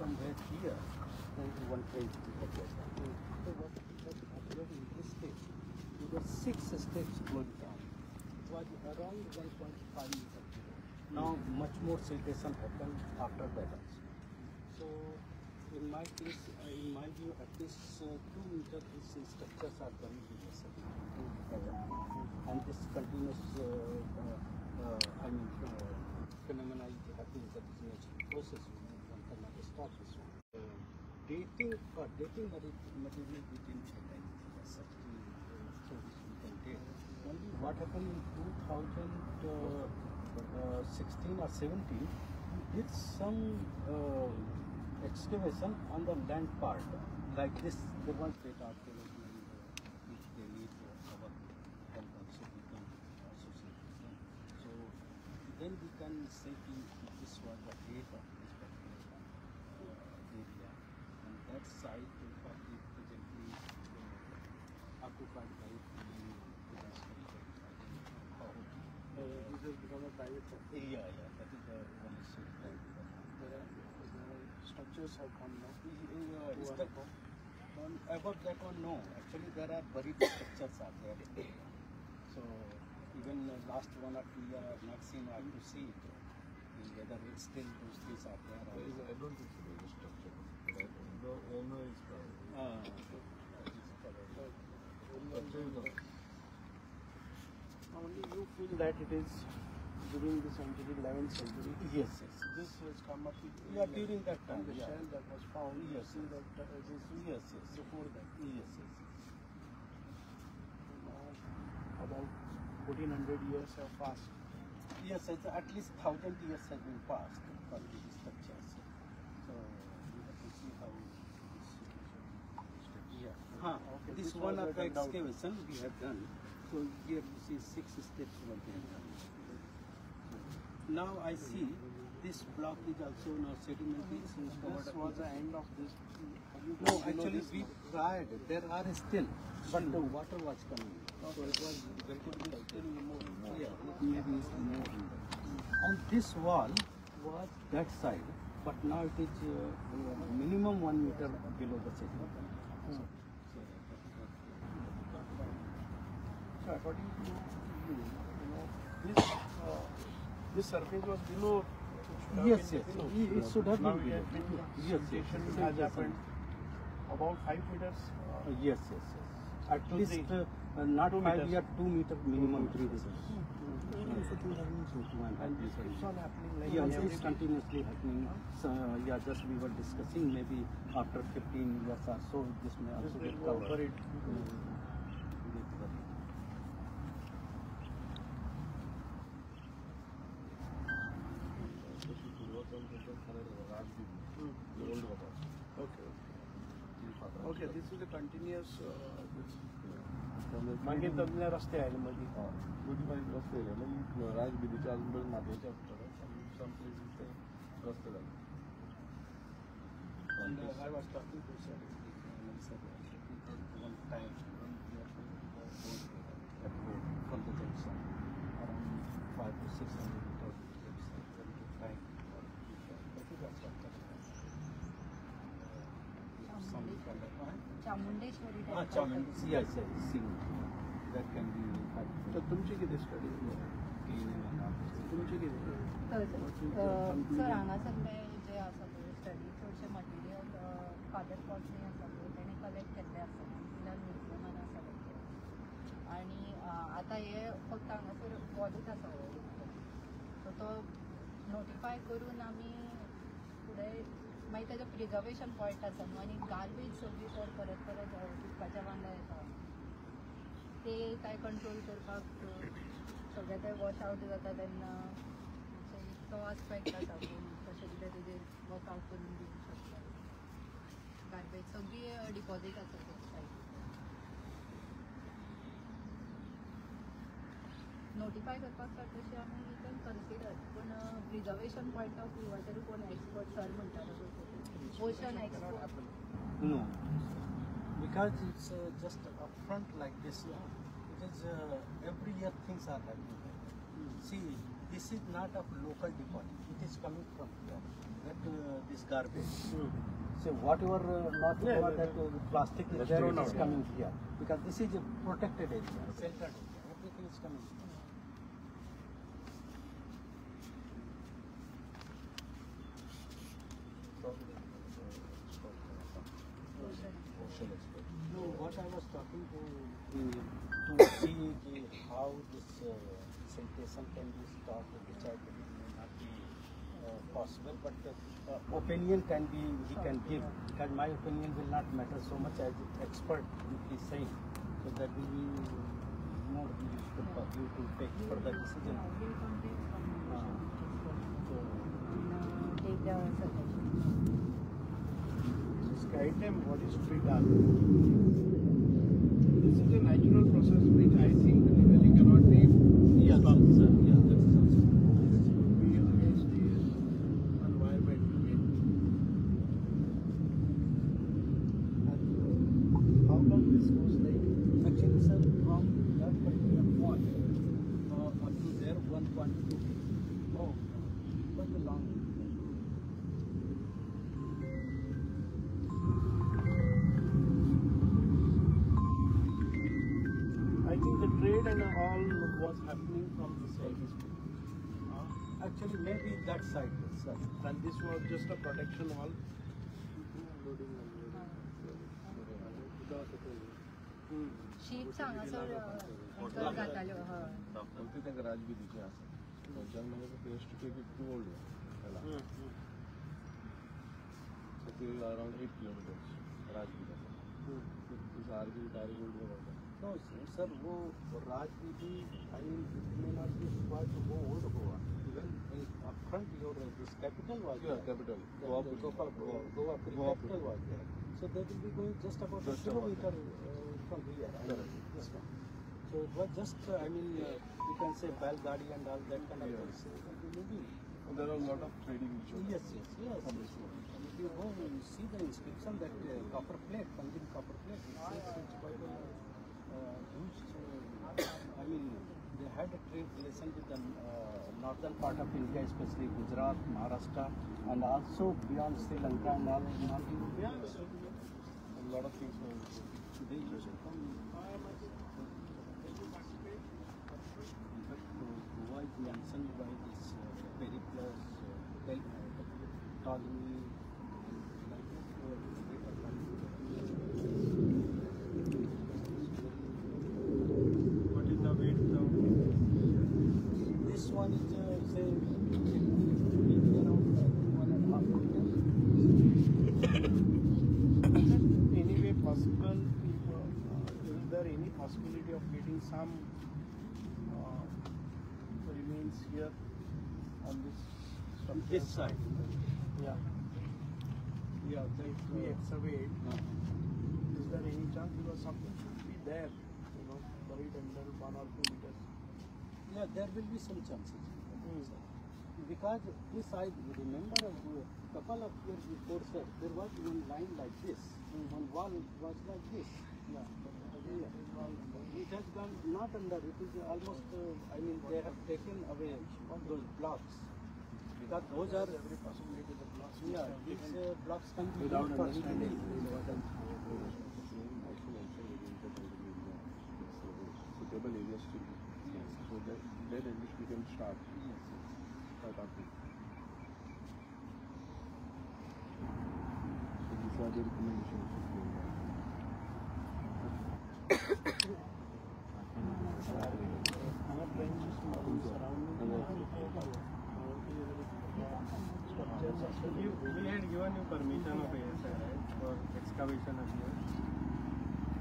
somewhere here, there is one train over there. So what we have observed in this stage, there were 6 steps going down. It was around 1.5 meters. Now much more siltation happened after that also. So in my case, in my view, at least 2 meters these structures are buried in the sediment. And this continuous, phenomena is happening, that is natural process. One cannot stop this one. Dating material we didn't have anything as such. So this we can date. Only what happened in 2016 or 17, we did some excavation on the land part. Like this, there was that archaeology which they need our help also we can associate with them. So then we can say this was the date of this particular area. And that site in fact is presently occupied by this has become a private property. Yeah, that is the one issue. Structures have come now. About that one, no. Actually, there are buried structures are there. So even last 1 or 2 years, I have not seen. I have to see it. Whether it's still those things are there. I don't think so. There is a structure. The owner is private. Only you feel that it is during the century, 11th century. Yes. This has come up with During that time. The shell that was found. Yes. See that this Yes. before that. Yes. Now, about 1400 years have passed. Yes, at least 1000 years have been passed for these structures. So we have to see how this situation. Yeah. Okay. This one of the excavation we have done. So here you see 6 steps were there. Now I see this block is also now sedimentary. This was the end of this. No, actually we tried. There are still, but the water was coming. So it was very good. Still removed. Yeah, it maybe is moving. And this wall was that side, but now it is minimum 1 meter below the sediment. So according to you, this surface was below. Yes. It should have been below. Yes. Has happened about 5 meters. Yes. At least not 5 years, 2 meter minimum 3 meters. And this keeps on happening like it's continuously happening. So, just we were discussing maybe after 15 years or so, this may also get covered. Okay, this is a continuous. मागे तज्ञ रस्ते आहे मध्ये. रस्ते राजबिरीच्या अजून माथ्याच्या some places ते रस्ते झाले. And I was talking to Sir, one time from the junction around 500 to 600 meters. Chamundeshwari. Yes, that can be. तर तुमची किती स्टडी तुमची किती सर हांगासरले जे आसा पळय स्टडी चडशे मटेरियल फादर कॉस्टली आसा पळय तेणे कलेक्ट केल्ले आसा पिलर म्युजियमान आसा पळय आनी आतां हे फक्त हांगासर वॉलूच आसा सो तो नोटिफाय करून आमी फुडें मागीर तेजो प्रिजर्वेशन पॉयंट आसा न्हू आनी गार्बेज सगळी तर परत उदकाच्या वांगडा येता ते काय कंट्रोल करपाक सगळें तें वॉश आवट जाता तेन्ना तो आस्पेक्ट आसा पूण तशें कितें तेजेर वर्क आवट करून दिवंक शकता गार्बेज सगळी डिपॉजीट आसा ते सायडीक नोटिफाय करपाक तशें आमी कॅन कन्सिडर पूण प्रिजर्वेशन पॉयंट ऑफ व्ह्यूवाचेर कोण एक्सपर्ट सर म्हणटालो ocean expert No, because it's just upfront like this. It is every year things are happening. See, this is not a local deposit. It is coming from here. that this garbage. So whatever not that plastic is there, it is coming here because this is a protected area, sheltered area. Everything is coming here. No, what I was talking to see how this sanitation can be stopped, which I believe may not be possible, but opinion can be he can give, because my opinion will not matter so much as expert is saying, so that will be more useful for you to take for the decision. Take the suggestion. Just guide them what is to be done. This is a natural process which I think legally cannot be Yes, sir. Yeah, that is also. be against the environment. And how long this goes like? Actually, sir, from that particular point up to there, 1.2 feet. Oh, quite a long. I think the trade and all was happening from this side. Actually, maybe that side, sir. And this was just a protection wall. Sheet Sanga sir anchor जाताल्यो हय बोलते त्या garage B दिचे आसा थंयच्यान मागीर पेस्ट टिकेट टू ओल्ड हेला सो ते अराउंड 8 किलोमीटर्स राज बी आसा दिस आर बी direct old road No, sir, वो राजनीति, I mean, it may not be required to go old Goa. Even in upfront, your this capital was Yeah, capital. Goa capital was there. So they will be going just about a kilometer from here. Correct. This one. So it was just, I mean, you can say Belgadi and all that kind of things. Maybe. There are a lot of trading which was Yes. And if you go, you see the inscription that copper plate, Panjim copper plate. It's quite huge. I mean, they had a trade relation with the northern part of India, especially Gujarat, Maharashtra, and also beyond Sri Lanka and all. a lot of things were They used to come. In fact, Goa is mentioned by this Periplus, Ptolemy, like that. What is the weight now? This one is, say, maybe around 1.5 meters. Anyway, possible, is there any possibility of getting some remains here on this structure? This side. Yeah. Yeah, that we excavate. Is there any chance? Because something should be there, buried under 1 or 2 meters. Yeah, there will be some chances. Because this side, you remember a couple of years before, sir, there was one line like this. One wall was like this. Yeah. It has gone not under, it is almost, I mean, they have taken away those blocks. Because those are, Every possibility the blocks. yeah, these blocks can be Without used for understanding. suitable areas to be. So that at least we can start. Start our thing. So these are the recommendations. Our branch is surrounding structures. We had given you permission of ASI, right, for excavation of here.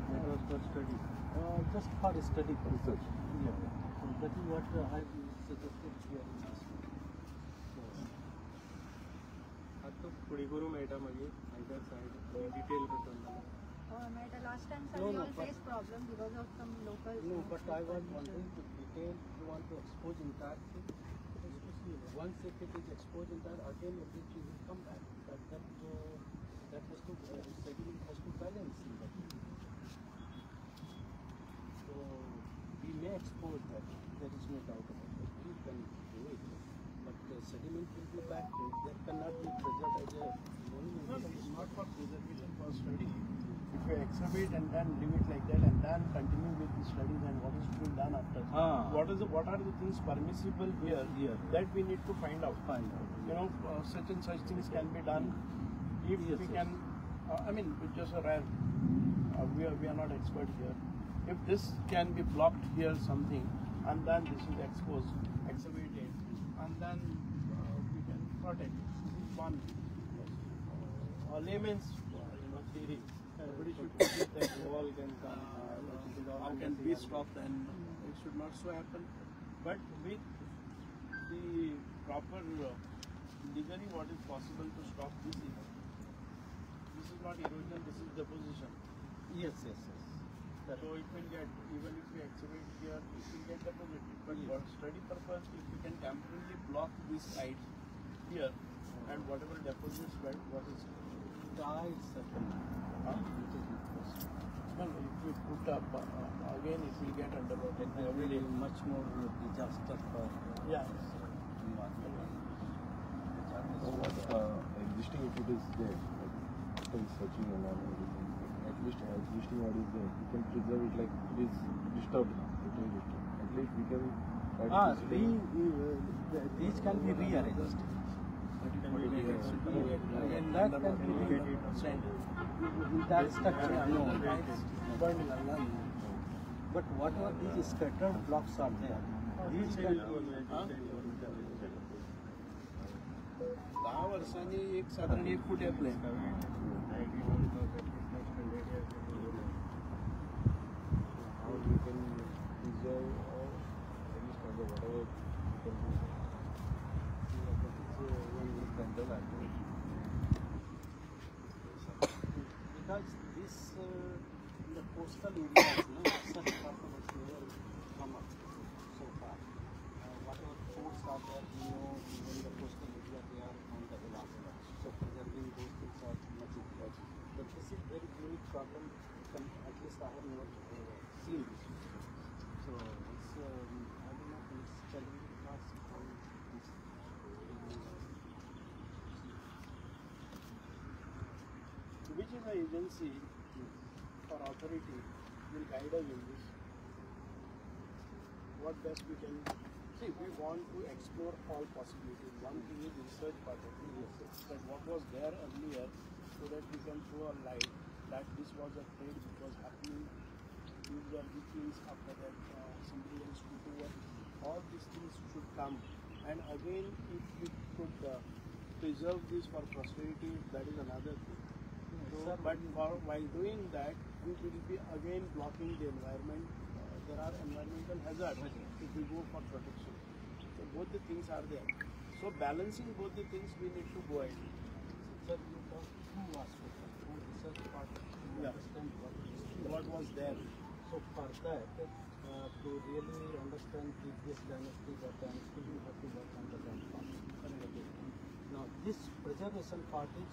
That was for study. Just for study purpose. Yeah. So that is what I suggested here in this one. आता पुढे करू मेळटा मागीर either side detail बद्दल. Last time, sir, No, we no, all but- faced problem because of some local. No, but I was wanting to detail, you want to expose entire thing. Once if it is exposed entire, again everything will come back. But that has to, sediment has to balance in that. So we may expose that, there is no doubt about it. We can do it. But the sediment will be back, there cannot be pressure reservation for study, if you excavate and then leave it like that and then continue with the studies and what is to be done after. What are the things permissible here that we need to find out. You know, such and such things can be done if we can. I mean, it's just a rare. We are not expert here. If this can be blocked here, something, and then this is exposed, excavated, and then we can protect. This is one layman's theory. Everybody should think that wall can come, how can be stopped, and it should not so happen. But with the proper legally, what is possible to stop this event? This is not erosion, this is deposition. Yes. So it will get, even if we excavate here, it will get deposited. But for study purpose, if we can temporarily block this side here, and whatever deposits, what is well, if we put up again, it will get underwater. It will be much more disaster for Yeah. environment. So what existing, if it is there, like after searching and all everything, at least existing what is there, we can preserve it like it is disturbed now, totally disturbed. At least we can try to These can be rearranged. And that can be that structure. No. But whatever these scattered blocks are there, these can be. 10 वर्षांनी एक साधारण 1 फूट आपले how we can preserve or at least whatever we can do. Because this in the coastal areas, such problems never come up so far. Whatever forts are there, in the coastal area, they are on the hills. So preserving those things are much important. But this is very unique problem. At least I have not seen this. So it's I don't know, it's challenging task for this. which is the agency or authority will guide us in this? What best we can see? We want to explore all possibilities. One thing is research part of it, that what was there earlier, so that we can throw a light that this was a trade which was happening. These were the things after that somebody else took over. All these things should come. And again, if we could preserve this for posterity, that is another thing. So, but while doing that, we will be again blocking the environment. There are environmental hazards if we go for protection. So both the things are there. So balancing both the things, we need to go ahead. Sir, you talk two aspects. One research part to understand What was there? So for that, to really understand previous dynasty, that dynasty, you have to work on the land part. Now this preservation part is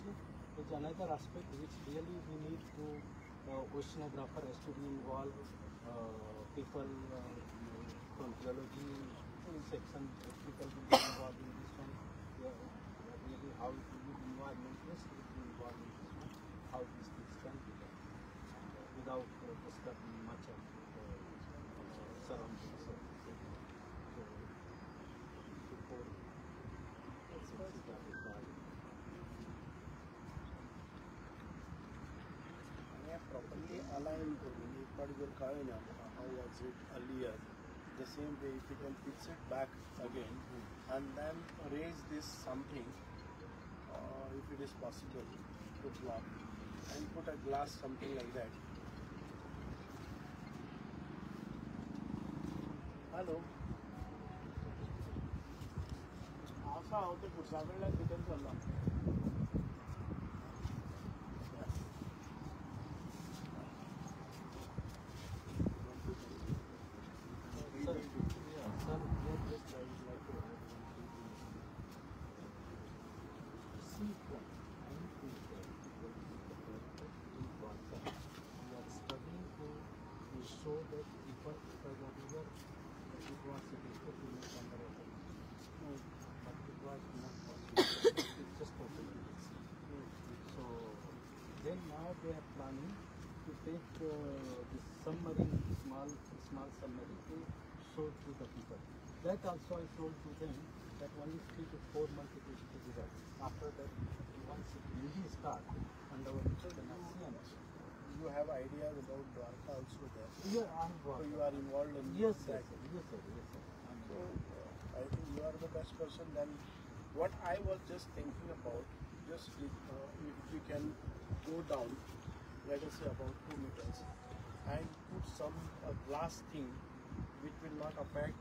another aspect which really we need to, oceanographer has to be involved, people from geology section, technical will be involved in this one. Really how it will be environmentalist will be involved in this one, how these things can be done without disturbing much of surroundings. So before properly aligned to the particular coin, how was it earlier? The same way, if you can fix it back again and then raise this something, if it is possible, to block and put a glass, something like that. Hello. असा होते पुढच्या वेळेला तिथे चालला. So that people whatever it was suggested to make underwater, but it was not possible. It's just totally so what they are planning to take this submarine, small submarine, to show to the people. That also I told to them that only 3 to 4 months it is to be done. After that, once it really start, and our people will not see anything. You have ideas about Dwarka also there. Yeah, I have So you are involved in Yes, sir. that. Yes, sir. Yes, sir. So I think you are the best person. Then what I was just thinking about, just if we can go down, let us say about 2 meters, and put some glass thing which will not affect.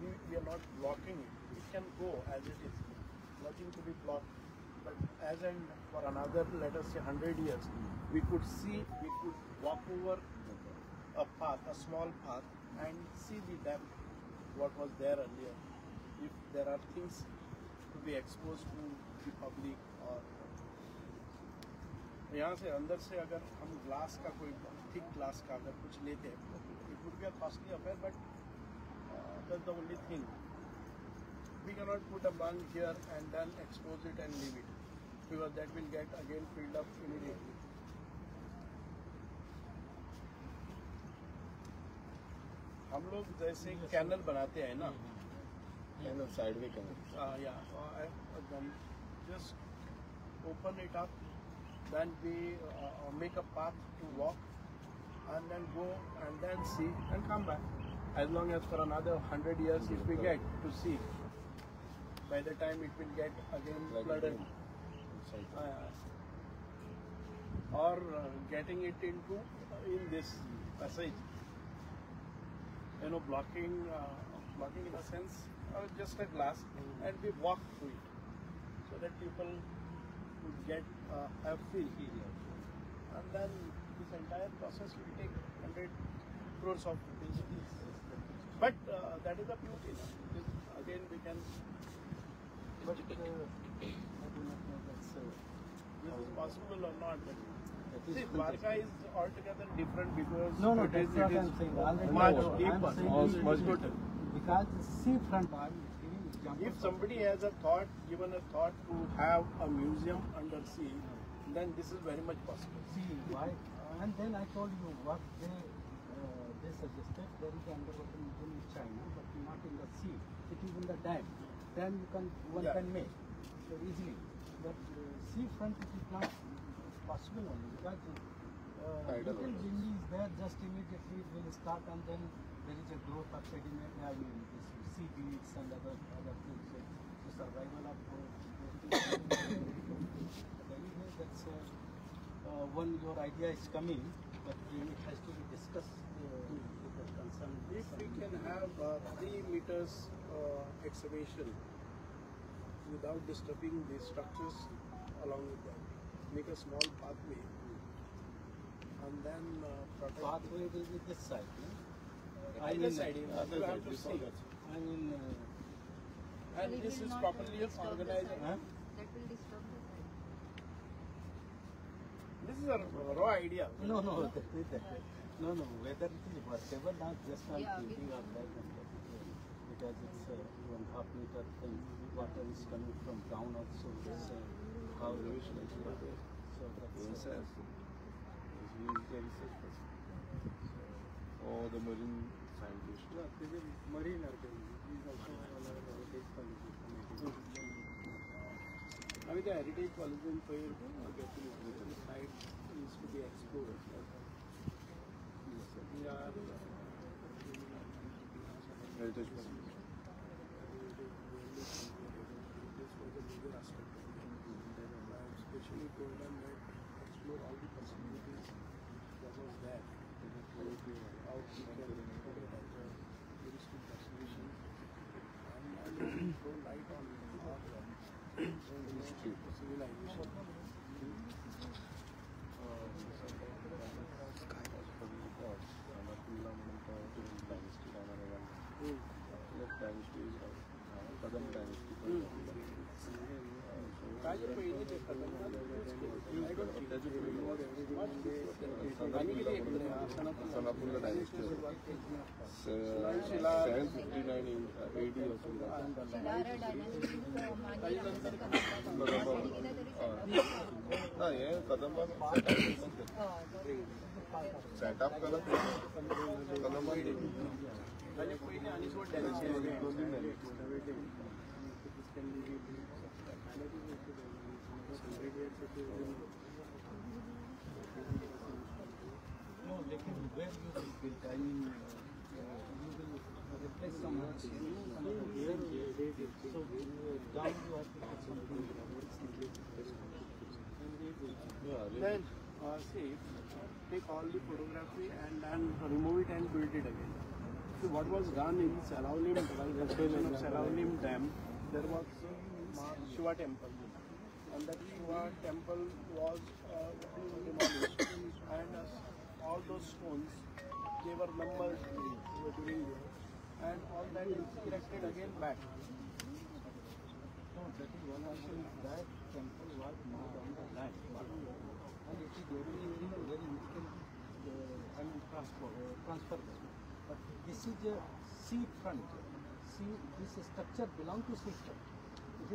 We are not blocking it. It can go as it is, nothing to be blocked. But as and for another, let us say 100 years, we could see, we could walk over a path, a small path, and see the depth, what was there earlier. If there are things to be exposed to the public, or यहाँ से अंदर से अगर हम glass का कोई thick glass का अगर कुछ लेते हैं, it would be a costly affair, but that's the only thing. We cannot put a bunk here and then expose it and leave it, because that will get again filled up immediately. हम लोग जैसे canal बनाते हैं ना, Kind of sideway canal. then just open it up, then we make a path to walk, and then go and then see and come back. As long as for another 100 years, if we get to see, by the time it will get again Like flooded. inside. Or getting it into in this passage, blocking in a sense, or just a glass, and we walk through it, so that people would get a feel. And then this entire process will take 100 crores of rupees. But that is the beauty. Again, we can. But I do not know that's This is possible or not. But that see, is Dwarka is altogether different because No, it that's is what I'm saying. Already much I'm deeper. saying Much it- good. Because the seafront, I'm giving example. If somebody has a thought, given a thought to have a museum under sea, then this is very much possible. See why? And then I told you what they suggested. There is underwater museum in China, but not in the sea. It is in the dam. Dam one Yeah. can make so easily. But seafront it is not possible only because Tidal little also. windy is there. Just immediately it will start, and then there is a growth of sediment. I mean, this seaweeds and other things. So the survival of those things. But anyway, that's one your idea is coming, but it has to be discussed with the concerned. If we can have 3 meters excavation without disturbing the structures along with them, make a small pathway, and then protect. Pathway will be this side. No? Either side, you other have side, to this see. one. I mean, And it this will is not properly disturb the organized. site. Huh? That will disturb the site. This is a raw idea. no, whether it is workable, not just I'm Yeah, thinking of that and that. Because it's 1.5 meter thing. Water is coming from down also. It's, how Elevation is not there. So that's Yes, sir. He is the research person. Or the marine scientist. Yeah, this is marine archaeology. This is also another heritage college. I mean, the heritage college in Pair getting the site needs to be explored. We are Heritage person. this was a major aspect of it. I especially told them that explore all the possibilities that was there. How we can put it as a touristic destination and throw light on our History. civilization. Kadam dynasty काय पहिली ते सनापूरला dynasty 759 AD असून शिलारा dynasty मागे Ramsar कदम हे Kadamba setup करत Kadamba No, लेकिन where you will build, I mean, you will replace some words, where so down you have to put something. Then see, take all the photography and then remove it and build it again. See what was done in Salaulim, while construction of Salaulim Dam, there was Shiva temple, and that Shiva temple was demolished, and all those stones, they were numbered during there, and all that is erected again back. No, that is one option. That temple was moved on the land, and it is very difficult, I mean, transfer them. But this is a sea front. See, this structure belongs to sea front.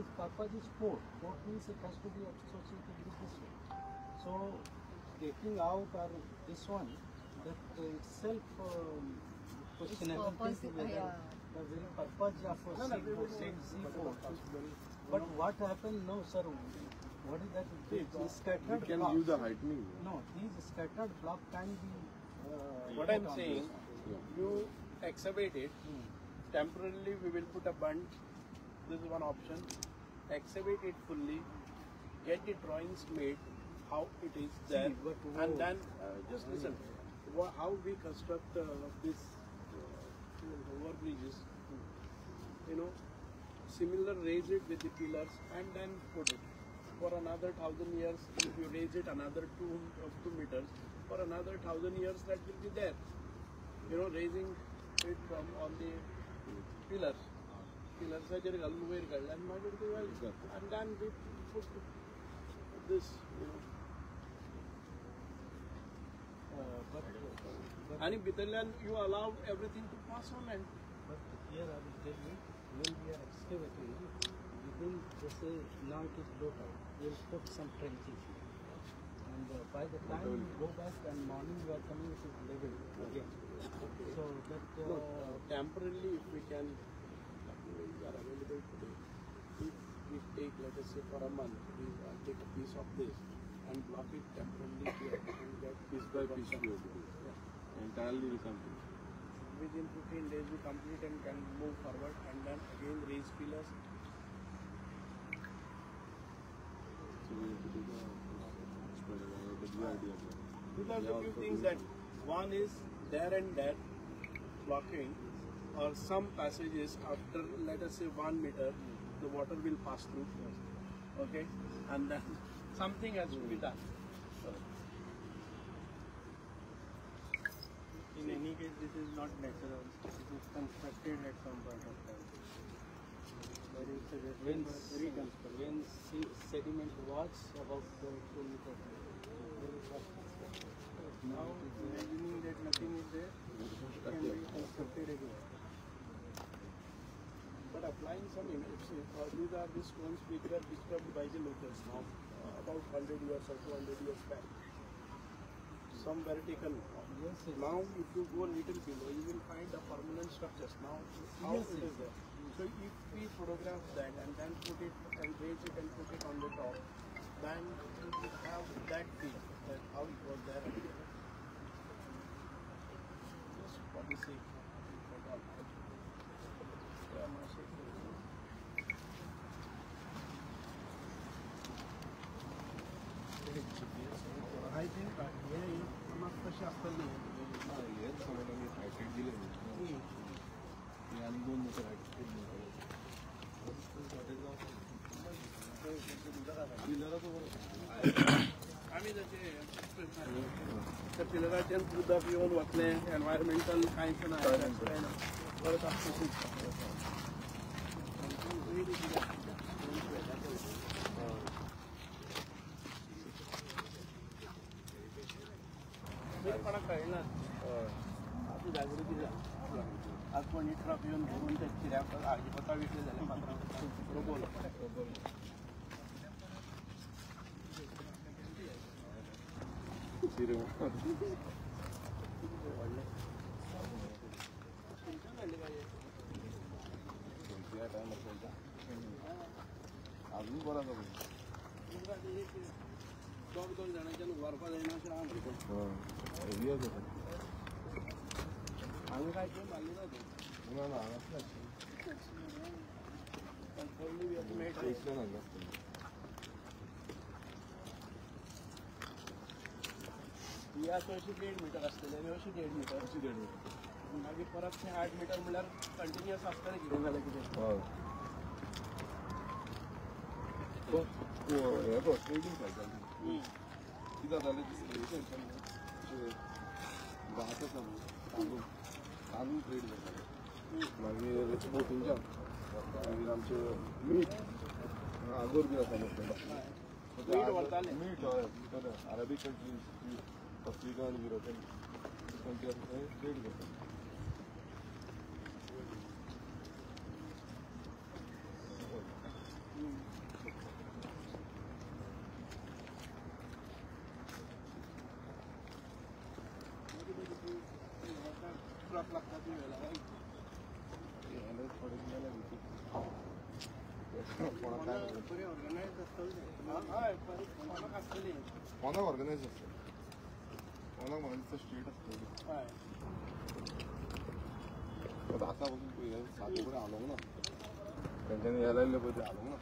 Its purpose is port. Port means it has to be associated with this one. So, taking out or this one, that itself questionable purpose, thing whether the very purpose of saying sea port. But what happened? No, sir. What is that? These scattered You can blocks. use the heightening. No, these scattered block can be. What I'm saying, you excavate it, temporarily we will put a bund, this is one option, excavate it fully, get the drawings made, how it is there, and then, just listen, how we construct this overbridges, you know, similar raise it with the pillars and then put it. For another 1,000 years, if you raise it another 2 meters, for another 1,000 years that will be there. You know, raising it from on the pillars. Pillars are just and then we put this, you know. And in Bitalyan, you allow everything to pass on and. But here I will tell you, when we are excavating, within, just say, now it is low tide, we will put some trenches here. And by the time you go back and morning you are coming, it is level again. So that... No, temporarily if we can, we are available today. If we take, let us say for a month, we take a piece of this and block it temporarily here and get Piece by piece we have to do. Entirely recomplete. within 15 days we complete and can move forward and then again raise pillars. So we have to do the idea. These are the few things that one is there and there blocking, or some passages after let us say 1 meter the water will pass through, okay, and then something has to be done. In any case, this is not natural. It is constructed at some point of time. There is a when sediment was about 2 meters. Now, imagining that nothing is there, it can be constructed again. But applying some these are the stones which were disturbed by the locals now about 100 years or 200 years back. Some were taken. Yes, yes. Now if you go a little below, you will find the permanent structures. Now how Yes, it yes. is there. So if we photograph that and then put it and raise it and put it on the top, then you will have that feel that how it was there earlier. Just for the sake of all. Yeah, my sake. I think हे मग कशी असतात नाही हेच समजलं हायटेड दिले आणि 2 metre हायटेड आम्ही त्याचे त्या पिलराचे सुद्धा पिऊन वतले एन्व्हायरमेंटल कांयच ना परत कोणाक कळना आपली जागृती आज कोणी ट्रक येऊन भरून त्या चिऱ्याक हाजी पता विकले जाले मात्र बरोबर सिरे अजून बरा दोन जाणांच्यान व्हरपा जायना अशें हांव म्हणटा हांगा काय तें मारलें ना तें ना पयलीं बी अशें मेळटा ही आतां अशी 1.5 मिटर आसतली आनी अशी 1.5 मिटर अशी 1.5 मिटर मागीर परत तें 8 मिटर म्हणल्यार कंटिन्युअस आसतलें कितें जाल्यार कितें हय हे बघ ट्रेडिंग करता कितें जातालें भात आसा न्हू तांदूळ ट्रेड करताले मागीर बोटींच्यान मागीर आमचें मीठ आगोर बी आसा मीठ व्हरताले मीठ हय अरबीक कंट्रीज अफ्रिका आनी युरोपियन कंट्री आसा थंय ट्रेड करता ट्रक लागता ती वेळेला बरी ऑर्गनायज आसतलें हय कोणाक आसतली कोणाक ऑर्गनायज आसता कोणाक म्हाका दिसता स्टेट आसतली हय आतां पासून पळय सारकें कडेन हालोंक ना तेंच्यांनी हे लायल्ले पळय ते हालोंक ना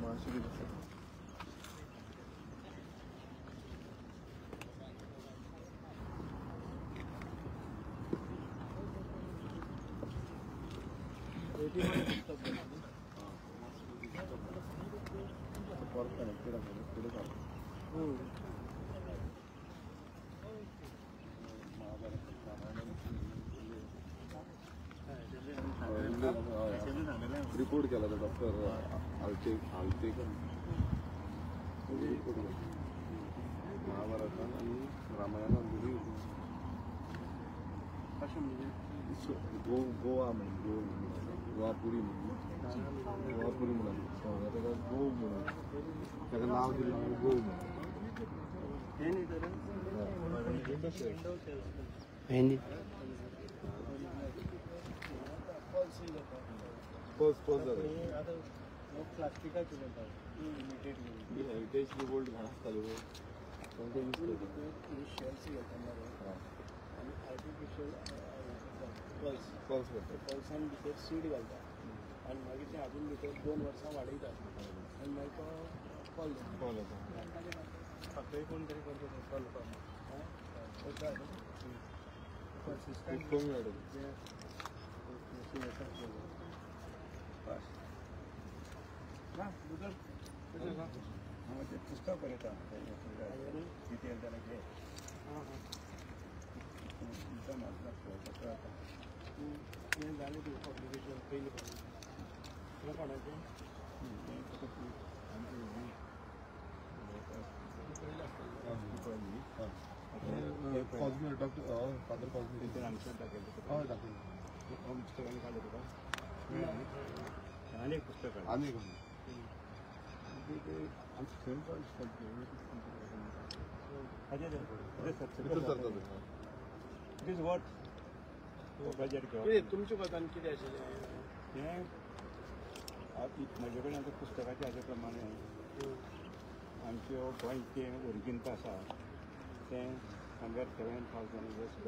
मातशें कितें आसा परत कनेक्टेड आसा फुडें चालू रिपोर्ट केला तो डॉक्टर आलतेकर रिपोर्ट केला महाभारतान आनी रामायणान दोनी अशें म्हणजे गोवा म्हणून गोवापुरी म्हणून गोवापुरी म्हणून ताका गोव म्हणून ताका नांव दिलें गोव म्हणून हे न्ही तर हिंदी पल्स जाता आतां प्लास्टिकाचे जाता लिमिटेड हेरिटेज रिवोल्ट घाण आसताले पळय तांकां यूज करता शेल्स घेता मरे आनी आर्टिफिशियल पल्स करता पल्सान भितर सीड घालता आनी मागीर तें हातून भितर 2 वर्सां वाडयता आनी मागीर तो कॉल जाता फक्त कोण तरी करता कॉल खूब कमी मेळटा ते पुस्तक बरयता कितें जाल्यार घे हें जालें तुवें पब्लिकेशन पयलीं तें कोणाचें कॉस्मी डॉक्टर फादर कॉस्मी तें आमच्या दाखयलें हय दाखयलें पुस्तकान काडलें तुका आनी एक पुस्तक हाड आनी इट इज वॉट बजेट तुमच्या कोतान कितें आशिल्लें तें म्हजे कडेन आतां पुस्तकाचे हाजे प्रमाणे आमच्यो गोंयचे ओरिजीन आसा तें समजा 7,000 US$.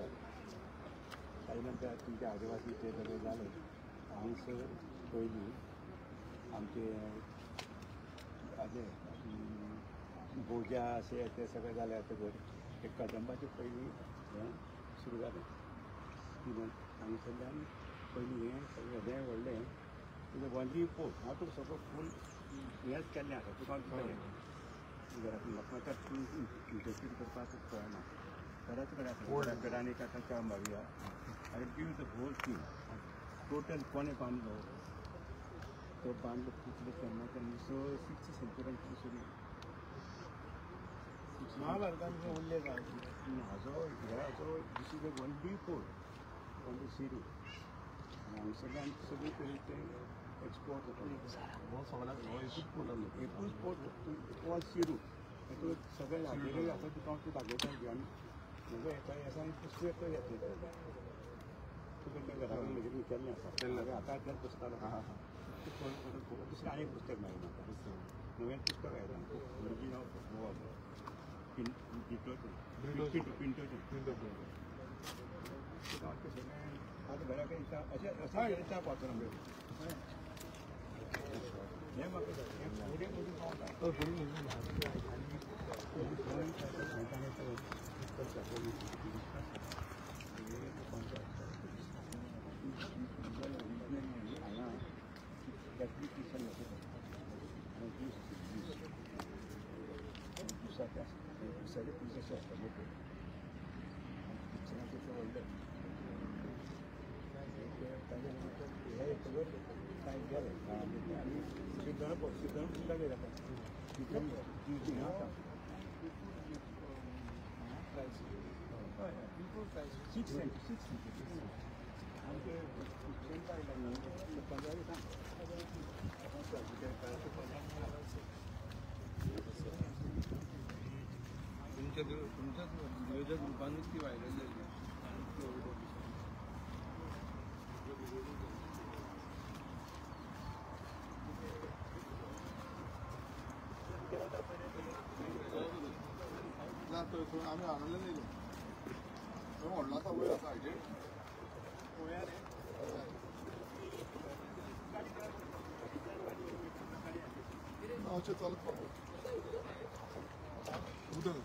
ताजे नंतर तुमचे आदिवासी ते सगळे जाले हांगसर पयलीं आमचे हाजे बोजा अशे ते सगळे जाले आतकर एक कदंबाचे पयलीं हें सुरू जालें कितें हांगसरल्यान पयलीं हें सगळें हें व्हडलें तुजें वंदी पोट हांव तुका सपोज फूल हेंच केल्लें आसा तुका म्हाका इंटरप्रीट करपाक कळना बऱ्याच कडेन आनी ताका मागया I give the whole thing total कोणे बांदलो तो बांदलो कितले केन्ना केन्ना सो 6th सेंचुरीन सुरू महाभारतान जो उल्लेख आसा हाजो this is the only port on the सिरी हांगसरल्यान सगळे तरेचे पोर्ट होतो हो सगळ्यात हो एकूच पोर्ट आलो एकूच पोर्ट वॉज शिरू तो सगळे लागलेले आता तुका हांव दाखयता आनी म्हजो हेका पुस्तक येतलें तुका त्या घरा कडेन म्हजेर विचारलें आसा आतां आतां पुस्तकां दुसरें आनी पुस्तक मेळ्ळें म्हाका नवें पुस्तक आयलां ओरिजीन ऑफ आता घरा कडेन अशें च्या पावता हे म्हाका फुडें वचून पावता तुमच्याच नियोजक ग्रुपांनीच ती व्हायरल झाली आम्ही आणायला नाही व्हडला असा वयर आसा हायटेड अशें चलत उदक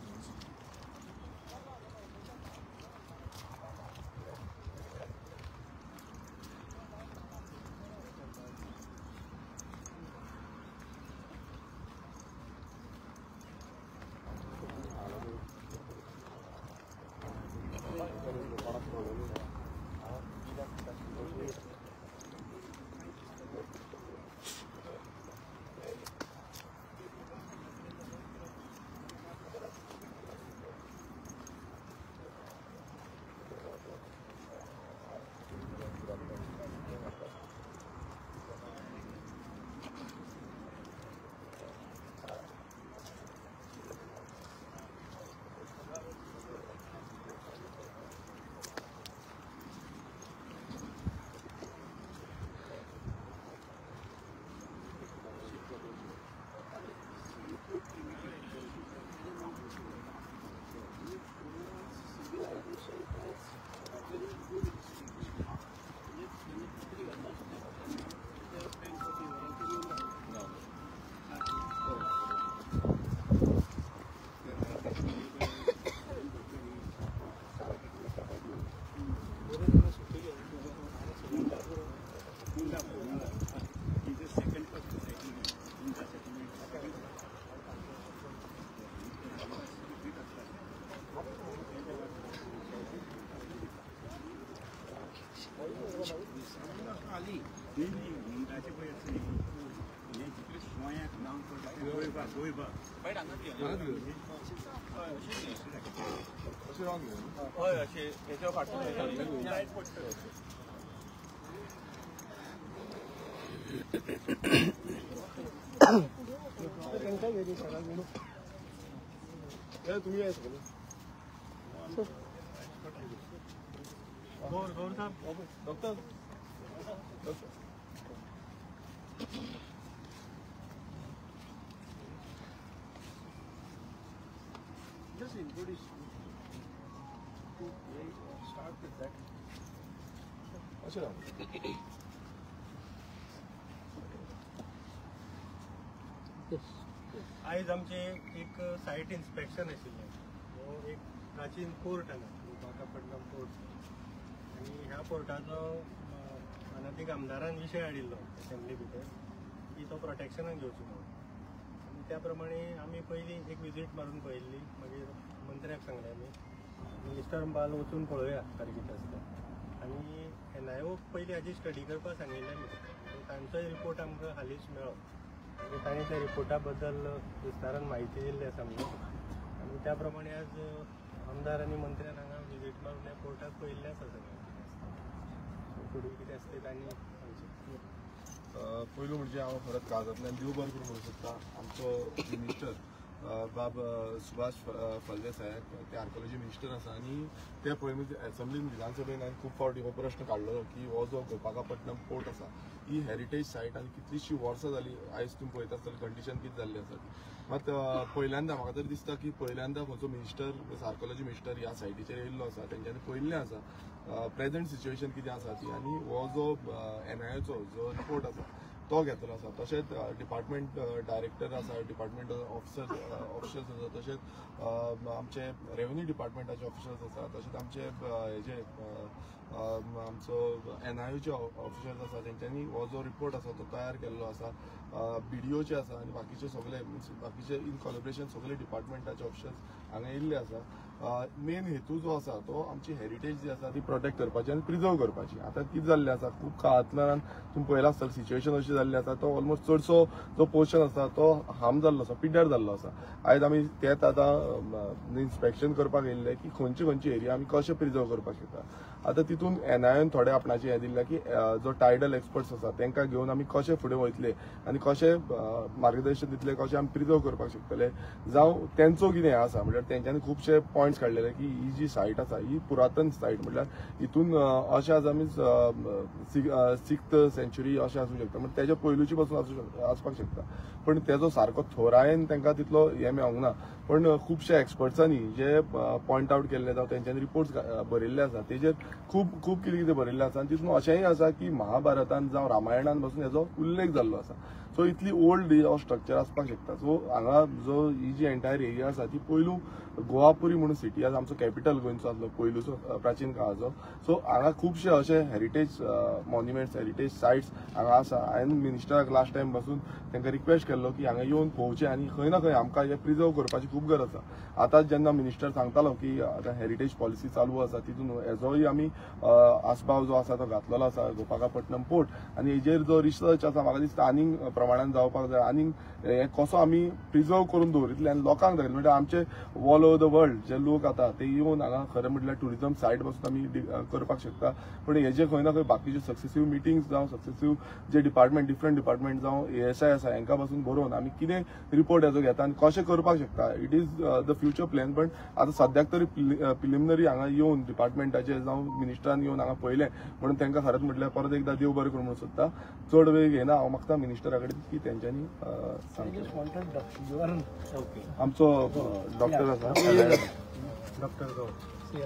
तुम्ही आहे सगळं गौर साहब doctor just introduce to start with that. अच्छा आयज आमचे एक सायट इन्स्पेक्शन आशिल्लें हो एक प्राचीन पोर्ट हांगा विशाखापट्टणम पोर्ट आनी ह्या पोर्टाचो अनाथीक आमदारान विशय हाडिल्लो असेंब्ली भितर की तो प्रोटेक्शनाक घेवचो म्हणून आनी त्या प्रमाणे आमी पयलीं एक विजीट मारून पळयल्ली मागीर मंत्र्याक सांगलें आमी मिनिस्टर बाल वचून पळोवया सारकें कितें आसता आनी NIOक पयलीं हाजी स्टडी करपाक सांगिल्लें तांचोय रिपोर्ट आमकां हालींच मेळ्ळो आनी ताणें त्या रिपोर्टा बद्दल विस्तारान म्हायती दिल्ली आसा आमकां आनी त्या प्रमाणे आज आमदार आनी मंत्र्यान हांगा विजीट मारून ह्या पोर्टाक पळयल्लें आसा सगळें फुडें कितें आसता तें तांणी सांगचें. पयलू म्हणजे हांव खरेंच काळजांतल्यान देव बरें करूं म्हणूंक सोदता आमचो मिनिस्टर बाब सुभाष फळदेसाय ते आर्कोलॉजी मिनिस्टर आसा आनी ते पयलीं असेंब्लीन विधानसभेन हांवें खूब फावटी हो प्रश्न काडलेलो की हो जो गोपाकापट्टणम पोर्ट आसा ही हेरिटेज सायट आनी कितलींशीं वर्सां जालीं आयज तुमी पळयता आसतना कंडिशन कितें जाल्ली आसा मात पहिल्यांदा म्हाका तरी दिसता की पहिल्यांदा खंयचो मिनिस्टर आर्कोलॉजी मिनिस्टर ह्या सायटीचेर येयल्लो आसा तेंच्यांनी पयल्लें आसा प्रेझेंट सिच्युएशन कितें आसा ती आनी हो जो NIAचो जो रिपोर्ट आसा तो घेतलो आसा तशेंच डिपार्टमेंट डायरेक्टर आसा डिपार्टमेंट ऑफिशर्स आसा तशेंच आमचे रेव्हेन्यू डिपार्टमेंटाचे ऑफिशर्स आसा तशेंच आमचे हेजे आमचो NIAचे ऑफिशर्स आसा तेंच्यांनी हो जो रिपोर्ट आसा तो तयार केल्लो आसा BDOचे आसा आनी बाकीचे सगळे बाकीचे इन कोलॅबोरेशन सगळे डिपार्टमेंटाचे ऑफिशर्स हांगा येयल्ले आसा मेन हेतू जो आसा तो आमची हेरिटेज जी आसा ती प्रोटेक्ट करपाची आनी प्रिजर्व करपाची आतां कितें जाल्लें आसा खूब काळांतल्यान तुमी पळयलां आसतलें सिच्युएशन अशी जाल्ली आसा तो ऑलमोस्ट चडसो जो पोर्शन आसा तो हार्म जाल्लो आसा पिड्ड्यार जाल्लो आसा आयज आमी तेच आतां इन्स्पेक्शन करपाक येयल्ले की खंयची एरिया आमी कशे प्रिजर्व करपाक शकता आतां तितून NIAन थोडे आपणाचें हें दिल्लें की जो टायडल एक्सपर्ट्स आसा तांकां घेवन आमी कशे फुडें वयतले आनी कशें मार्गदर्शन दितले कशें आमी प्रिजर्व करपाक शकतले जावं तेंचो कितें आसा म्हणल्यार तेंच्यांनी खुबशे पॉयंट्स काडलेले की ही जी सायट आसा ही पुरातन सायट म्हणल्यार हितून अशें आसा आमी 6th सेंच्युरी अशें आसूंक शकता म्हणजे तेच्या पयलूची पासून आसपाक शकता पण तेजो सारको थोरायेन तांकां तितलो हें मेळोंक ना पण खुबशे एक्सपर्ट्सांनी जे पॉयंट आवट केल्ले जावं तेंच्यांनी रिपोर्ट्स बरयल्ले आसा तेजेर खूब कितें बरयल्लें आसा आनी तितून अशेंय आसा की महाभारतान जावं रामायणान पासून हेजो उल्लेख जाल्लो आसा सो इतली ओल्ड हो स्ट्रक्चर आसपाक शकता सो हांगा जो ही जी एंटायर एरिया आसा ती पयलू गोवापुरी म्हणून सिटी आसा आमचो कॅपिटल गोंयचो आसलो पयलूचो प्राचीन काळाचो सो हांगा खुबशे अशे हेरिटेज मॉन्युमेंट्स हेरिटेज सायट्स हांगा आसा हांवें मिनिस्टराक लास्ट टायम पासून तांकां रिक्वेस्ट केल्लो की हांगा येवन पळोवचें आनी खंय ना खंय आमकां हे प्रिजर्व करपाची खूब गरज आसा आतां जेन्ना मिनिस्टर सांगतालो की आतां हेरिटेज पॉलिसी चालू आसा तितून हेजोय आमी आस्पाव जो आसा तो घातलेलो आसा गोपाकापट्टणम पोर्ट आनी हेजेर जो रिसर्च आसा म्हाका दिसता आनीक प्रमाणान जावपाक जाय आनीक हे कसो आमी प्रिजर्व करून दवरितले आनी लोकांक दाखयतले म्हणजे आमचे ऑल ओवर द वर्ल्ड जे लोक आता ते येवन हांगा खरें म्हटल्यार टुरिजम सायट पासून आमी करपाक शकता पण हेजे खंय ना खंय बाकीचे सक्सेसीव मिटिंग्स जावं सक्सेसीव जे डिफरंट डिपार्टमेंट जावं ASI आसा हांकां पासून बरोवन आमी कितें रिपोर्ट हेजो घेता आनी कशें करपाक शकता it is the future plan पण आतां सद्याक तरी प्रिलिमिनरी हांगा येवन डिपार्टमेंटाचे जावं मिनिस्टरान येवन हांगा पळयलें म्हणून तांकां खरेंच म्हटल्यार परत एकदां देव बरें करूं म्हणून सोदता चड वेळ घेयना हांव मागता मिनिस्टरा कडेन की तेंच्यांनी आमचो डॉक्टर आसा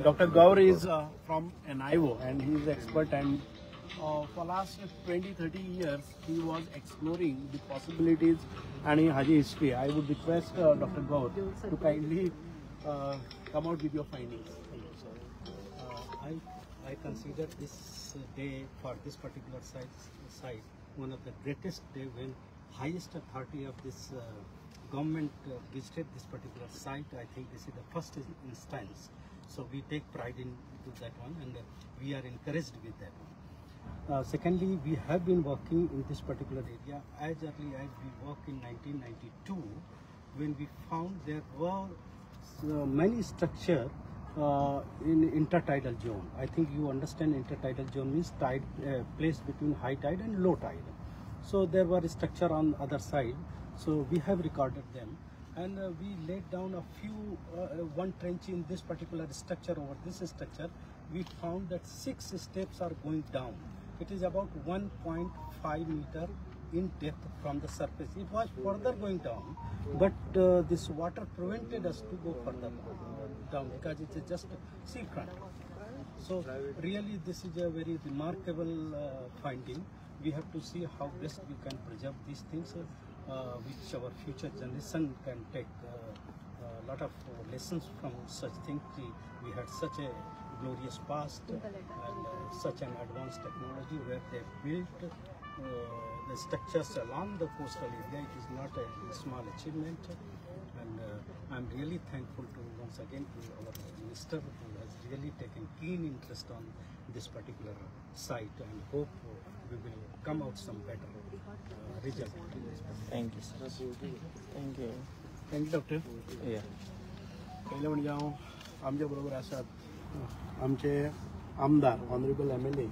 Dr. Gaur is from NIO and he is expert and for last 20-30 years he was exploring the possibilities and Haji history. I would request Dr. Gaur to kindly come out with your findings. I consider this day for this particular site one of the greatest day when highest authority of this government visited this particular site. I think this is the first instance. So we take pride in that one and we are encouraged with that one. Secondly, we have been working in this particular area as early as we worked in 1992 when we found there were many structure in intertidal zone. I think you understand intertidal zone means tide place between high tide and low tide. So there were structure on other side. So we have recorded them. And we laid down a few one trench in this particular structure. Over this structure we found that 6 steps are going down. It is about 1.5 meter in depth from the surface. It was further going down but this water prevented us to go further down because it is just seafront. So really this is a very remarkable finding. We have to see how best we can preserve these things which our future generation can take a lot of lessons from such things. We had such a glorious past and such an advanced technology where they built the structures along the coastal area. It is not a small achievement and I'm really thankful to once again to our minister who has really taken keen interest on this particular site and hope we will come out some better result. Thank you, sir. Thank you. Thank you, Doctor. Yeah. पहिले म्हणजे हांव आमच्या बरोबर आसात आमचे आमदार honourable MLA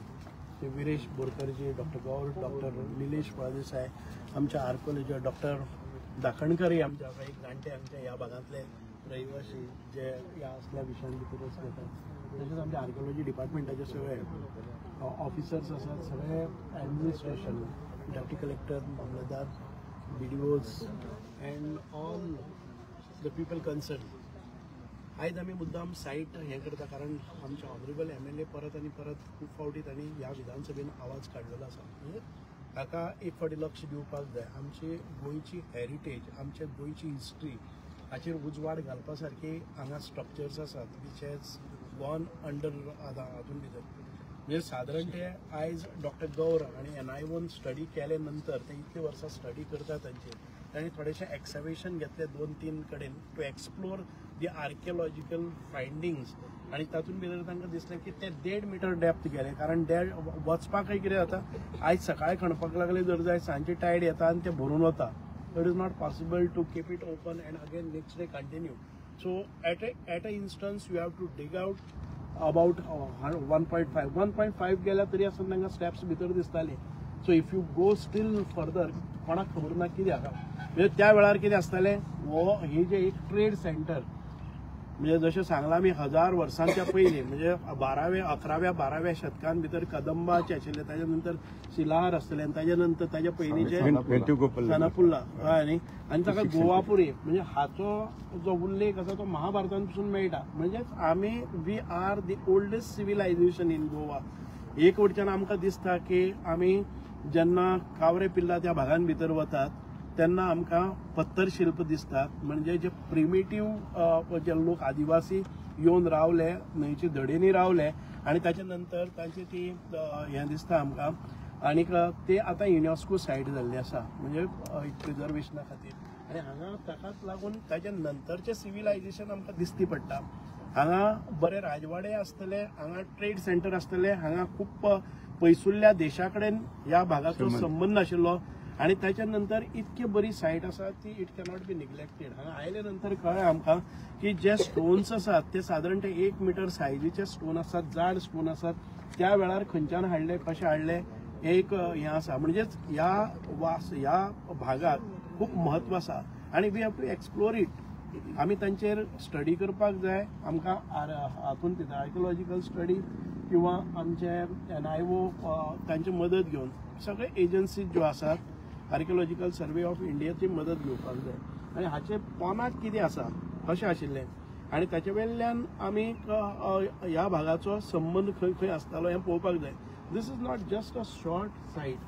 ते Viresh बोरकरजी, doctor गौर, doctor Nilesh Phaldesai, आमच्या आर्कोलॉजी डॉक्टर दाखणकर आमच्या एक जाणटे आमच्या ह्या भागातले रहिवासी जे ह्या असल्या विशयां भितरच घेतात. तशेंच आमच्या आर्कोलॉजी डिपार्टमेंटाचे सगळे ऑफिसर्स आसात, सगळे ॲडमिनिस्ट्रेशन, डेप्टी कलेक्टर, मामलेदार, BDOs and all the people concern. आयज आमी मुद्दाम सायट हें करता कारण आमचे ऑनरेबल MLA परत आनी परत खूब फावटी तांणी ह्या विधानसभेन आवाज काडलेलो आसा. म्हणजे ताका एक फावटी लक्ष दिवपाक जाय. आमची गोंयची हेरिटेज, आमचे गोंयची हिस्ट्री हाचेर उजवाड घालपा सारकी हांगा स्ट्रक्चर्स आसात विच हॅज गॉन अंडर हातून भितर. म्हणजे सादारण ते आयज डॉक्टर गौर आनी NIOन स्टडी केले नंतर ते इतले वर्सां स्टडी करतात तांचेर. तांणी थोडेशें एक्सकवेशन घेतले 2-3 कडेन टू एक्सप्लोर दी आर्किओलॉजिकल फायंडिंग्स आनी तातूंत भितर तांकां दिसलें की ते 1.5 मीटर डेप्थ गेले कारण वचपाकय कितें जाता आयज सकाळीं खणपाक लागले जर जाय सांजचे टायड येता आनी ते भरून वता. It is not possible to keep it open and again next day continue. So at a instance you have to dig out about 1.5 गेल्या तरी आसून तांकां स्टेप्स भितर दिसताले. So if you go still further कोणाक खबर ना कितें हाका. म्हणजे त्या वेळार कितें आसतालें हो हे जे एक ट्रेड सेंटर म्हणजे जशें सांगलां आमी 1000 वर्सांच्या पयलीं म्हणजे 11व्या-12व्या शतकान भितर कदंबाचे आशिल्ले, ताजे नंतर शिलाहार आसतले आनी ताजे नंतर ताजे पयलींचे सनापुल्ला न्ही आनी ताका गोवापुरी म्हणजे हाचो जो उल्लेख आसा तो महाभारतान पसून मेळटा. म्हणजेच आमी we are the oldest civilization in Goa. एक वटच्यान आमकां दिसता की आमी जेन्ना कावरे पिल्ला त्या भागान भितर वतात तेन्ना आमकां पत्तर शिल्प दिसतात. म्हणजे जे प्रिमेटिव्ह जे लोक आदिवासी येवन रावले, न्हंयचे धडेनी रावले आनी ताचे नंतर तांची ती हें दिसता आमकां. आनीक ते आतां युनेस्को सायट जाल्ली आसा म्हणजे प्रिजर्वेशना खातीर. आनी हांगा ताकाच लागून ताचे नंतरचें सिविलायझेशन आमकां दिसती पडटा. हांगा बरे राजवाडे आसतले, हांगा ट्रेड सेंटर आसतले, हांगा खूब पयसुल्ल्या देशा कडेन ह्या भागाचो संबंद आशिल्लो आनी ताच्या नंतर इतकी बरी सायट आसा ती इट कॅनॉट बी निग्लेक्टेड. हांगा आयले नंतर कळ्ळें आमकां की जे स्टोन्स आसात ते सादारण ते 1 मीटर सायजीचे स्टोन आसात, जाड स्टोन आसात. त्या वेळार खंयच्यान हाडले, कशे हाडले एक हें आसा. म्हणजेच ह्या भागाक खूब म्हत्व आसा आनी we have to explore it. आमी तांचेर स्टडी करपाक जाय. आमकां हातूंत भितर आर्किओलॉजिकल स्टडी किंवा आमचे NIO तांची मदत घेवन सगळे एजन्सीज ज्यो आसात आर्किओलॉजिकल सर्वे ऑफ इंडियाची मदत घेवपाक जाय. आनी हाचे पोनाक कितें आसा, कशें आशिल्लें आनी ताचे वयल्यान आमी ह्या भागाचो संबंद खंय खंय आसतालो हें पळोवपाक जाय. This is not just a short site.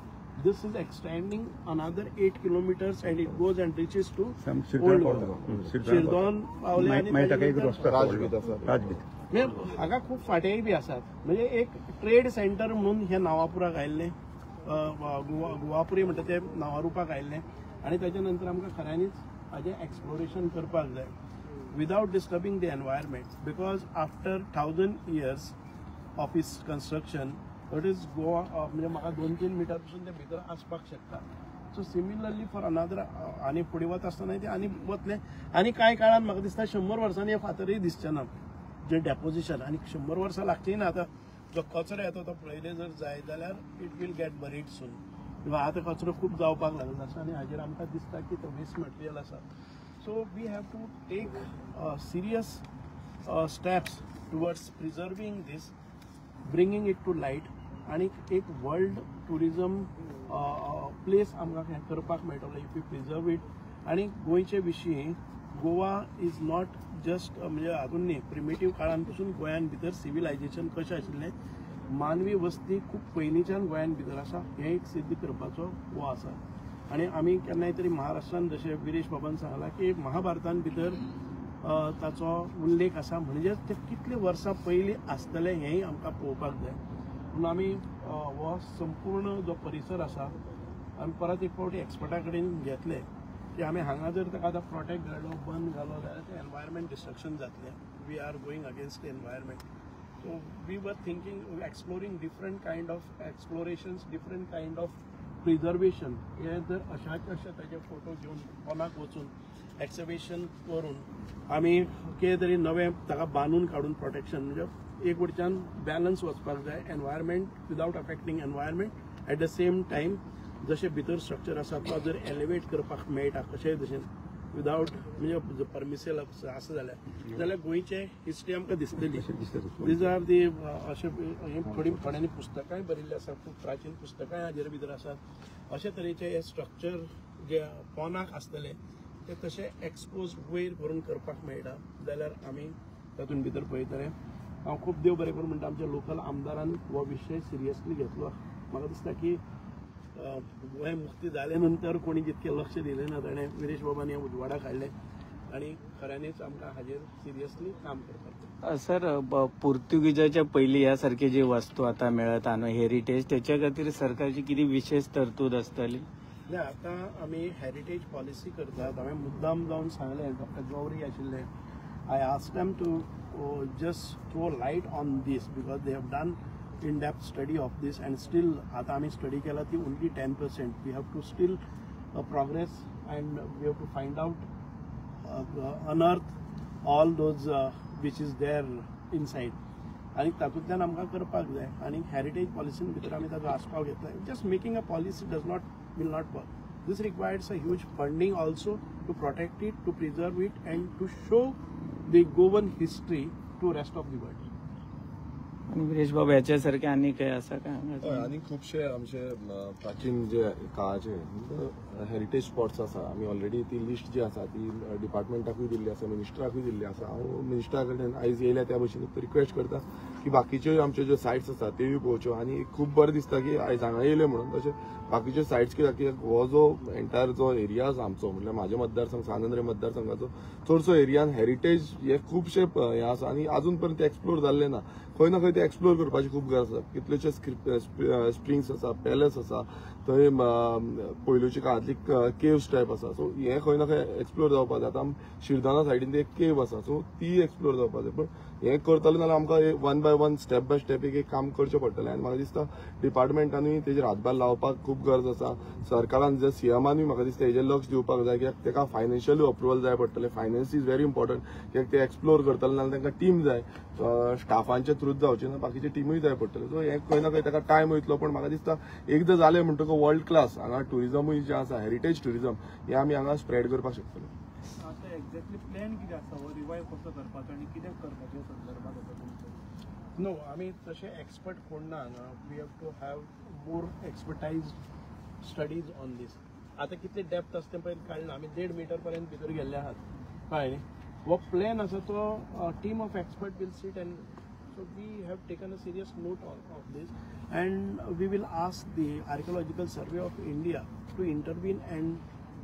This is extending another 8 kilometers and it goes and reaches to Old Goa. Shirdon पावले आनी हाका खूब फाटेय बी आसात. म्हणजे एक ट्रेड सेंटर म्हणून हे नावापुराक आयिल्लें, गुवापुरी म्हणटा ते नावारुपाक आयिल्लें आनी ताच्या नंतर आमकां खऱ्यांनीच हाजें एक्सप्लोरेशन करपाक जाय without disturbing the environment. Because after 1000 years of its construction it is Goa म्हणजे म्हाका 2-3 मिटर पसून ते भितर आसपाक शकता. सो सिमिलरली फॉर अनादर आनी फुडें वता आसतना ते आनी वतले आनी कांय काळान म्हाका दिसता 100 वर्सांनी हे फातरय दिसचे ना जे डेपोजिशन. आनी 100 वर्सां लागचीं ना. आतां जो कचरो येता तो पळयले जर जाय जाल्यार इट वील गेट बरीड सून. किंवा आतां कचरो खूब जावपाक लागलो आसा आनी हाजेर आमकां दिसता की तो वेस्ट मटेरियल आसा. So we have to take serious steps towards preserving this, bringing it to light आनी एक वर्ल्ड टुरिजम प्लेस आमकां हें करपाक मेळटलो इफ यू प्रिजर्व इट. आनी गोंयचे विशीं गोवा इज नॉट जस्ट म्हणजे हातून न्ही प्रिमेटिव्ह काळान पसून गोंयान भितर सिविलायझेशन कशें आशिल्लें, मानवी वस्ती खूब पयलींच्यान गोंयान भितर आसा हें एक सिद्ध करपाचो हो आसा. आनी आमी केन्नाय तरी महाराष्ट्रान जशें विरेश बाबान सांगलां की महाभारतान भितर ताचो उल्लेख आसा. म्हणजे ते कितले वर्सां पयलीं आसतलें हेंय आमकां पळोवपाक जाय. म्हणून आमी हो संपूर्ण जो परिसर आसा आमी परत एक फावटी एक्सपर्टा कडेन घेतले की आमी हांगा जर ताका आतां प्रोटेक्ट घालो, बंद घालो जाल्यार ते एनवायरमेंट डिस्ट्रक्शन जातलें. We are going against the environment. So we were thinking exploring different kind of explorations, different kind of preservation हे जर अशा ताजे फोटो घेवन कोणाक वचून एक्सिबिशन करून आमी कितें तरी नवें ताका बांदून काडून प्रोटेक्शन म्हणजे एक वटच्यान बॅलन्स वचपाक जाय environment without affecting environment at the same time जशें भितर स्ट्रक्चर आसा तो जर एलिवेट करपाक मेळटा कशेंय भशेन विदाउट म्हणजे परमिसेबल आसा जाल्यार गोंयचे हिस्ट्री आमकां दिसतली दीज आर दी अशें थोड्यांनी पुस्तकांय बरिल्लीं आसा खूब प्राचीन पुस्तकांय हाजेर भितर आसात अशे तरेचे हे स्ट्रक्चर जे पोंदाक आसतले ते तशे एक्सपोज वयर करून करपाक मेळटा जाल्यार आमी तातूंत भितर पळयतले हांव खूब देव बरें करूं म्हणटा आमच्या लोकल आमदारान हो विशय सिरियसली घेतलो म्हाका दिसता की गोंय मुक्ती जाले नंतर कोणी जितके लक्ष दिलें ना ताणें विरेश बाबांनी हे उजवाडाक हाडलें आणि खऱ्यांनीच आमकां हाजेर सिरियसली काम करपाक सर पोर्तुगीजाच्या पयलीं ह्या सारखे जे वस्तू आता मेळत आहा हेरिटेज त्याच्या खातीर सरकारची किती विशेष तरतूद आसतली नाही आता आमी हेरिटेज पॉलिसी करतात हांवें मुद्दाम जावन सांगलें डॉक्टर गौरी आशिल्ले I asked them to just throw light on this because they have done in depth study of this and still आता आम्ही स्टडी केला ती only 10%. We have to still progress and we have to find out unearth all those which is there inside आणि तातूंतल्यान आमकां करपाक जाय आणि हेरिटेज पॉलिसीन भितर आमी ताचो आस्पाव घेतला just making a policy does not will not work this requires a huge funding also to protect it to preserve it and to show the Goan history to rest of the world आणि विरेश बाबा याच्यासारखे आणि काय असं काय आणि खूपशे आमचे प्राचीन जे काळाचे heritage spots आसा आमी ऑलरेडी ती लिस्ट जी आसा ती डिपार्टमेंटाकूय दिल्ली आसा मिनिस्टराकूय दिल्ली आसा हांव मिनिस्टरा कडल्यान आयज येयल्या त्या भशेन रिक्वेस्ट करता की बाकीच्यो आमच्यो ज्यो सायट्स आसा त्योय पळोवच्यो आणि खूब बरें दिसता की आयज हांगा येयले म्हणून तशें बाकीच्यो सायट्स कित्याक हो जो एंटायर जो एरिया आसा आमचो म्हटल्यार म्हाजे मतदारसंघ स्वातंत्र्य मतदारसंघाचो चडसो एरियान हेरिटेज हे खूबशे हे आसा आणि अजून पर्यंत एक्सप्लोर जाल्ले ना खंय ना खंय ते एक्सप्लोर करपाची खूब गरज आसा कितलेशे स्प्रिंग्स आसा पॅलेस आसा थंय पयलूच्या काळांतली केव्स टायप आसा सो हे खंय ना खंय एक्सप्लोर जावपाक जाय आतां शिरदाना सायडीन एक केव आसा सो ती एक्सप्लोर जावपाक जाय पण हे करतले जाल्यार आमकां one by one step by step एक काम करचें पडटलें आनी म्हाका दिसता डिपार्टमेंटानूय तेजेर हातभार लावपाक खूब गरज आसा सरकारान जे सीएमानूय म्हाका दिसता हेजेर लक्ष दिवपाक जाय कित्याक तेका फायनान्शियली अप्रुवल जाय पडटलें फायनान्स इज व्हेरी इम्पॉर्टंट कित्याक ते एक्सप्लोर करतले नाल्यार तांकां टीम जाय स्टाफांचे थ्रूच जावचे ना बाकीचे टीमूय जाय पडटले सो हे खंय ना खंय ताका टायम वयतलो पण म्हाका दिसता एकदां जालें म्हणटकच वर्ल्ड क्लास हांगा ट्युरिजमूय जे आसा हेरिटेज ट्युरिजम हे आमी हांगा स्प्रेड करपाक शकतले आता एक्झॅक्टली प्लॅन कितें आसा हो रिवायव कसो करपाचो आनी कितें करपाचें संदर्भात आसा तुमचो नो आमी तशे एक्सपर्ट कोण ना हांगा we have to have more expertise studies on this आतां कितले डेप्थ आसा तें पळय काडना आमी 1.5 मीटर पर्यंत भितर गेल्ले आहात कळ्ळें न्ही हो प्लॅन आसा तो team of expert will seat and so we have taken a serious note of this and we will ask the Archaeological Survey of India to intervene and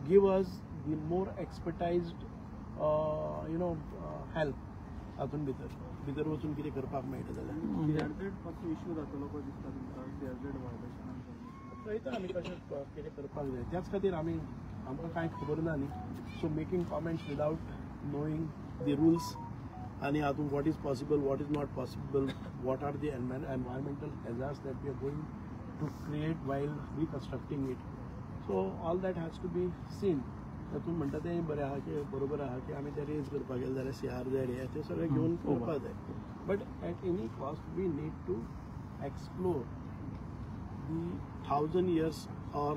give us the more expertized help atun भितर वचून कितें करपाक मेळटा जाल्यार पासून issue जातलो पळय दिसता तुमकां सीआरझेड वायलेशन पळयता आमी कशें कितें करपाक जाय त्याच खातीर आमकां कांय खबर ना न्ही so making comments without knowing the rules आणि हातून what is possible, what is not possible, what are the environmental hazards that we are going to create while reconstructing it. So all that has to be seen. तातूंत म्हणटा तें बरें आहा की बरोबर आहा की आमी ते रेज करपाक गेले जाल्यार सीआरझेड हे ते सगळें घेवन पळोवपाक जाय but at any cost we need to explore the 1000 years or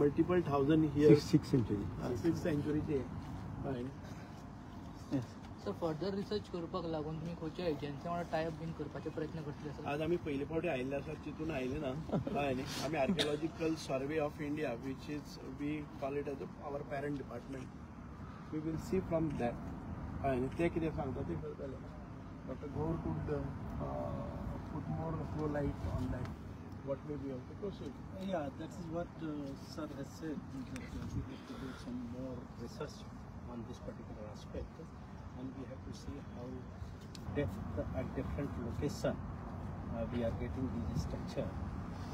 multiple 1000 years 6th century sir further research करपाक लागून तुम्ही खंयच्या एजन्सी वांगडा टायअप बीन करपाचे प्रयत्न करतले सर आज आमी पयले फावटी आयिल्ले आसात तितून आयले ना कळ्ळें न्ही आमी archaeological survey of India which is we call it as our parent department we will see from that कळ्ळें न्ही ते कितें सांगता ते करतले doctor Gaur could put more light on that what may be of the proceed. Yeah, that is what sir has said that we have to do some more research on this particular aspect and we have to see how at different location we are getting this structure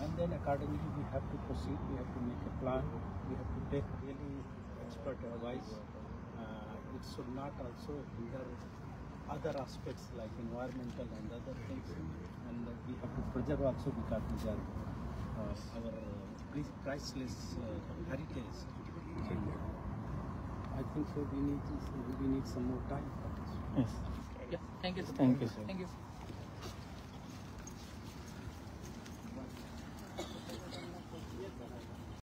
and then accordingly we have to proceed, we have to make a plan, we have to take really expert advice. It should not also hinder other aspects like environmental and other things and we have to preserve also because these are our priceless heritage. I think so. We need some more time for this. Yes. Yeah, thank you, sir. Thank you, sir. Thank you.